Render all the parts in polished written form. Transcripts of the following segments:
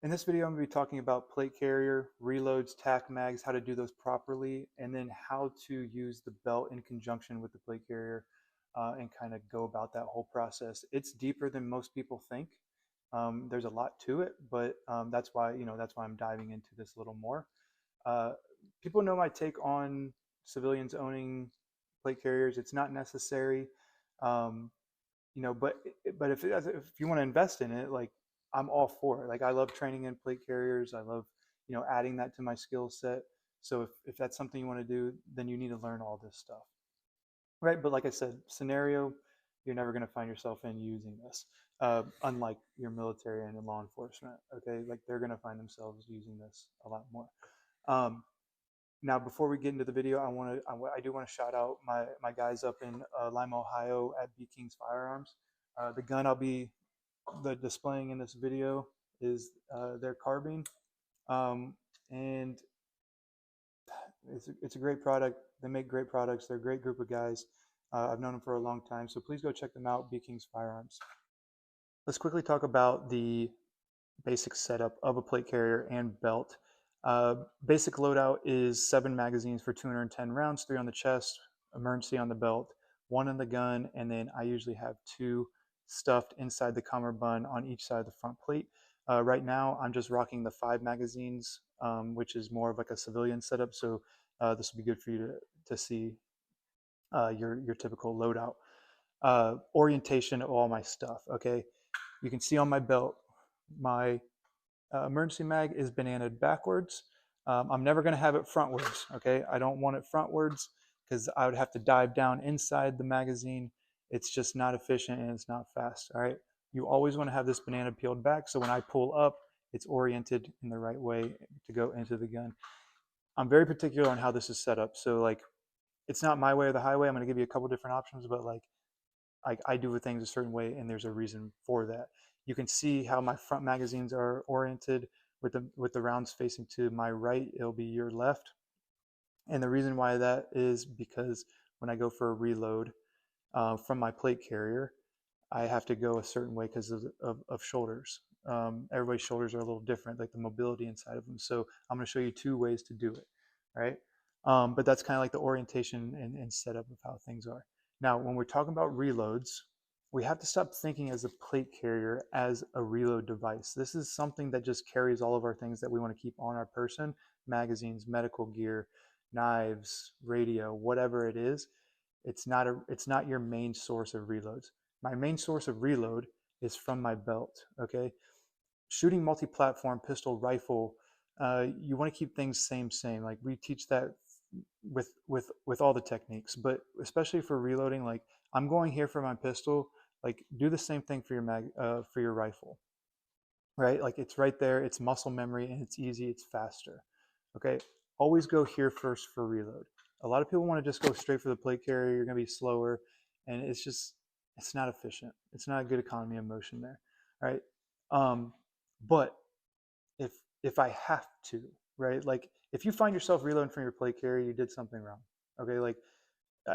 In this video, I'm going to be talking about plate carrier, reloads, tac mags, how to do those properly, and then how to use the belt in conjunction with the plate carrier and kind of go about that whole process. It's deeper than most people think. There's a lot to it, but that's why I'm diving into this a little more. Uh, People know my take on civilians owning plate carriers. It's not necessary. Um, but if you want to invest in it, like I'm all for it. Like I love training in plate carriers. I love adding that to my skill set. So if that's something you want to do, then you need to learn all this stuff, right? But like I said, scenario, you're never going to find yourself in using this, unlike your military and law enforcement. Okay, like they're going to find themselves using this a lot more. um, Now, before we get into the video, I do want to shout out my guys up in Lima, Ohio at B King's Firearms. The gun I'll be displaying in this video is their carbine, um, and it's a great product. They make great products. They're a great group of guys. I've known them for a long time, so please go check them out. B King's Firearms. Let's quickly talk about the basic setup of a plate carrier and belt. Basic loadout is 7 magazines for 210 rounds, 3 on the chest, emergency on the belt, 1 in the gun, and then I usually have 2 stuffed inside the cummerbund on each side of the front plate. Right now, I'm just rocking the 5 magazines, which is more of like a civilian setup. So this will be good for you to see your typical loadout. Orientation of all my stuff. Okay, you can see on my belt, my emergency mag is bananaed backwards. I'm never going to have it frontwards. Okay, I don't want it frontwards because I would have to dive down inside the magazine. It's just not efficient and it's not fast. All right, you always want to have this banana peeled back so when I pull up, it's oriented in the right way to go into the gun. I'm very particular on how this is set up. So like, it's not my way or the highway. I'm going to give you a couple different options, but like I do things a certain way, and there's a reason for that. You can see how my front magazines are oriented with the rounds facing to my right. It'll be your left, and the reason why that is because when I go for a reload from my plate carrier, I have to go a certain way because of shoulders. Everybody's shoulders are a little different, like the mobility inside of them. So I'm going to show you 2 ways to do it, right? But that's kind of like the orientation and setup of how things are. Now, when we're talking about reloads, we have to stop thinking as a plate carrier as a reload device. This is something that just carries all of our things that we want to keep on our person: magazines, medical gear, knives, radio, whatever it is. It's not your main source of reloads. My main source of reload is from my belt. Okay, shooting multi-platform, pistol, rifle, you want to keep things same. Like we teach that with all the techniques, but especially for reloading. Like I'm going here for my pistol. Like do the same thing for your rifle, right? Like it's right there. It's muscle memory and it's easy. It's faster. Okay, always go here first for reload. A lot of people want to just go straight for the plate carrier. You're going to be slower, and it's not efficient. It's not a good economy of motion there, right? But if if I have to, right? Like if you find yourself reloading from your plate carrier, you did something wrong. Okay, like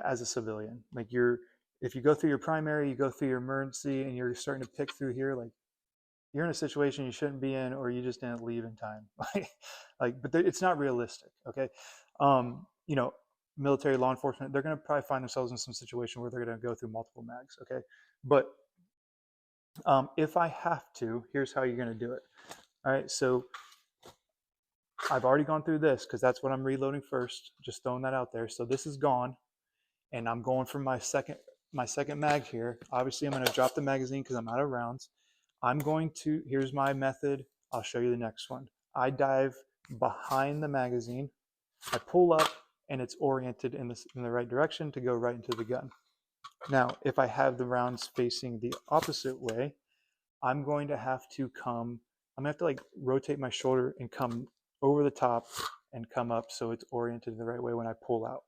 as a civilian, like if you go through your primary, you go through your emergency, and you're starting to pick through here, like you're in a situation you shouldn't be in, or you just didn't leave in time. But it's not realistic. Okay, you know, military, law enforcement, they're going to probably find themselves in some situation where they're going to go through multiple mags. Okay, but if I have to, here's how you're going to do it. All right, so I've already gone through this because that's what I'm reloading first. Just throwing that out there. So this is gone, and I'm going for my second mag here. Obviously, I'm going to drop the magazine because I'm out of rounds. Here's my method. I'll show you the next one. I dive behind the magazine. I pull up, and it's oriented in the right direction to go right into the gun. Now, if I have the rounds facing the opposite way, I'm going to have to like rotate my shoulder and come over the top and come up so it's oriented the right way when I pull out.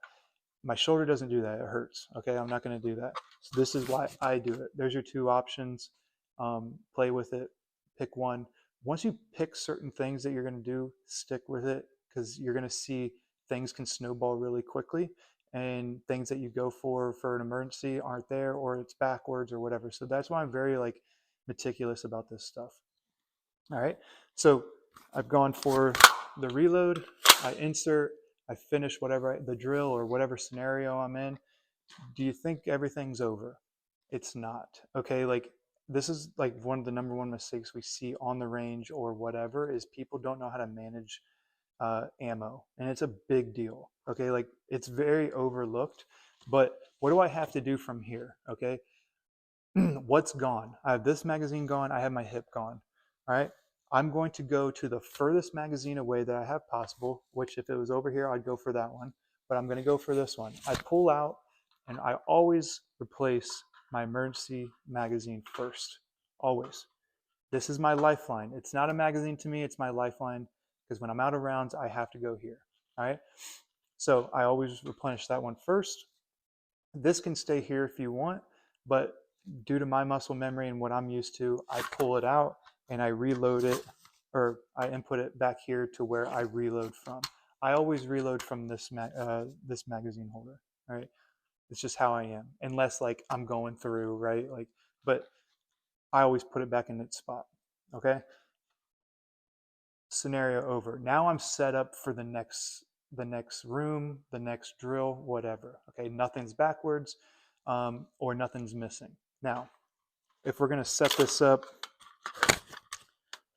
My shoulder doesn't do that. It hurts. Okay, I'm not going to do that. So this is why I do it. There's your 2 options. Play with it. Pick one. Once you pick certain things that you're going to do, stick with it because you're going to see things can snowball really quickly, and things that you go for an emergency aren't there, or it's backwards or whatever. So that's why I'm very like meticulous about this stuff. All right, so I've gone for the reload, I insert, I finish the drill or whatever scenario I'm in. Do you think everything's over? It's not. Okay, like this is like one of the number one mistakes we see on the range or whatever is people don't know how to manage ammo, and it's a big deal. Okay, like it's very overlooked. But what do I have to do from here? Okay, what's gone? I have this magazine gone. I have my hip gone. All right. I'm going to go to the furthest magazine away that I have possible, which if it was over here, I'd go for that one. But I'm going to go for this one. I pull out and I always replace my emergency magazine first. Always. This is my lifeline. It's not a magazine to me, it's my lifeline because when I'm out of rounds, I have to go here. All right. So I always replenish that one first. This can stay here if you want, but due to my muscle memory and what I'm used to, I pull it out and I reload it, or I input it back here to where I reload from. I always reload from this magazine holder. All right, it's just how I am, unless like I'm going through right, like, but I always put it back in its spot. Okay, scenario over. Now I'm set up for the next room, the next drill, whatever. Okay, nothing's backwards, or nothing's missing. Now, if we're going to set this up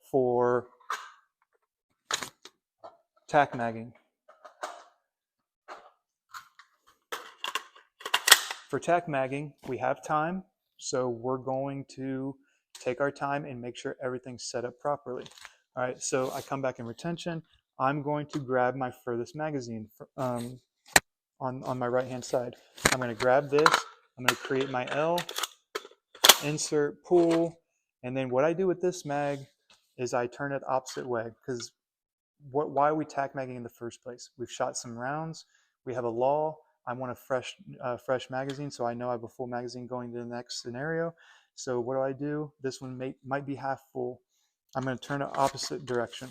for tac magging, we have time, so we're going to take our time and make sure everything's set up properly. All right, so I come back in retention. I'm going to grab my furthest magazine on my right hand side. I'm going to grab this. I'm going to create my L, insert, pull, and then what I do with this mag is I turn it opposite way because why are we tac magging in the first place? We've shot some rounds. We have a lull. I want a fresh magazine, so I know I have a full magazine going to the next scenario. So what do? This one might be half full. I'm going to turn it opposite direction.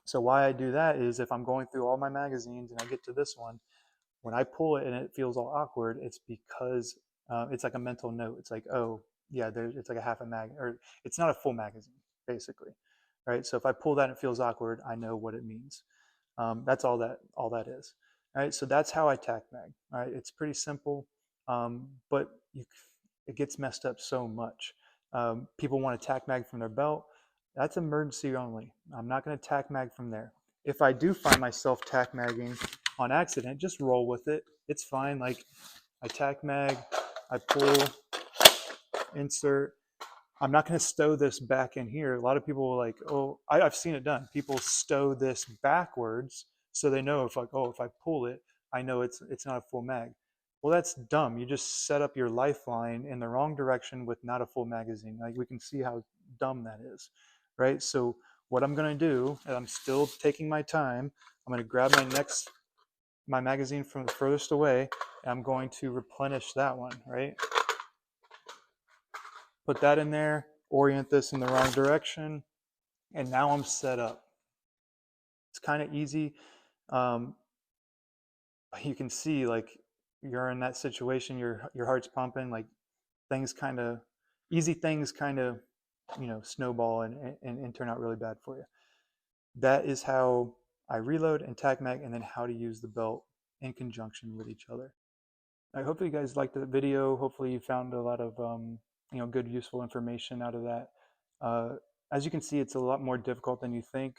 So why I do that is if I'm going through all my magazines and I get to this one, when I pull it and it feels all awkward, it's because it's like a mental note. It's like, oh yeah, it's like a half a mag, or it's not a full magazine, basically, right? So if I pull that and it feels awkward, I know what it means. That's all that is. All right, so that's how I tac mag. All right, it's pretty simple, but it gets messed up so much. People want to tac mag from their belt. That's emergency only. I'm not going to tac mag from there. If I do find myself tac magging on accident, just roll with it. It's fine. Like I tac mag, I pull, insert. I'm not going to stow this back in here. A lot of people are like, oh, I've seen it done. People stow this backwards so they know if I pull it, I know it's not a full mag. Well, that's dumb. You just set up your lifeline in the wrong direction with not a full magazine. Like we can see how dumb that is, right? So what I'm going to do, and I'm still taking my time, I'm going to grab my magazine from the furthest away, and I'm going to replenish that one, right? Put that in there, orient this in the wrong direction, and now I'm set up. It's kind of easy. Um, you can see like you're in that situation, your heart's pumping, like things kind of easy things kind of snowball and turn out really bad for you. That is how I reload and tac mag, and then how to use the belt in conjunction with each other. I hope you guys liked the video. Hopefully you found a lot of good useful information out of that. Uh, as you can see, it's a lot more difficult than you think.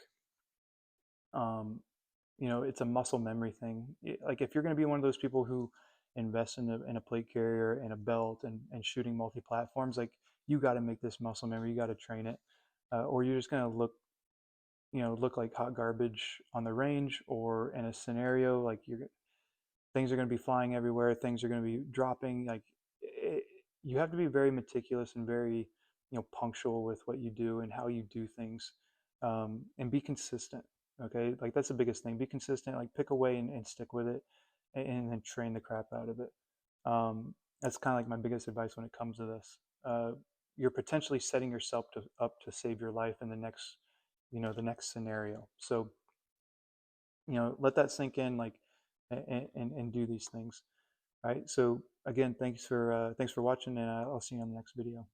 It's a muscle memory thing. Like if you're going to be one of those people who invest in a plate carrier and a belt and shooting multi-platforms, like you got to make this muscle memory. You got to train it, or you're just going to look like hot garbage on the range or in a scenario like things are going to be flying everywhere, things are going to be dropping. Like you have to be very meticulous and very punctual with what you do and how you do things, and be consistent. Okay, like that's the biggest thing. Be consistent. Like pick a way and stick with it, and then train the crap out of it. That's kind of like my biggest advice when it comes to this. You're potentially setting yourself up to save your life in the next scenario. So let that sink in, like, and do these things. All right, so again, thanks for watching, and I'll see you on the next video.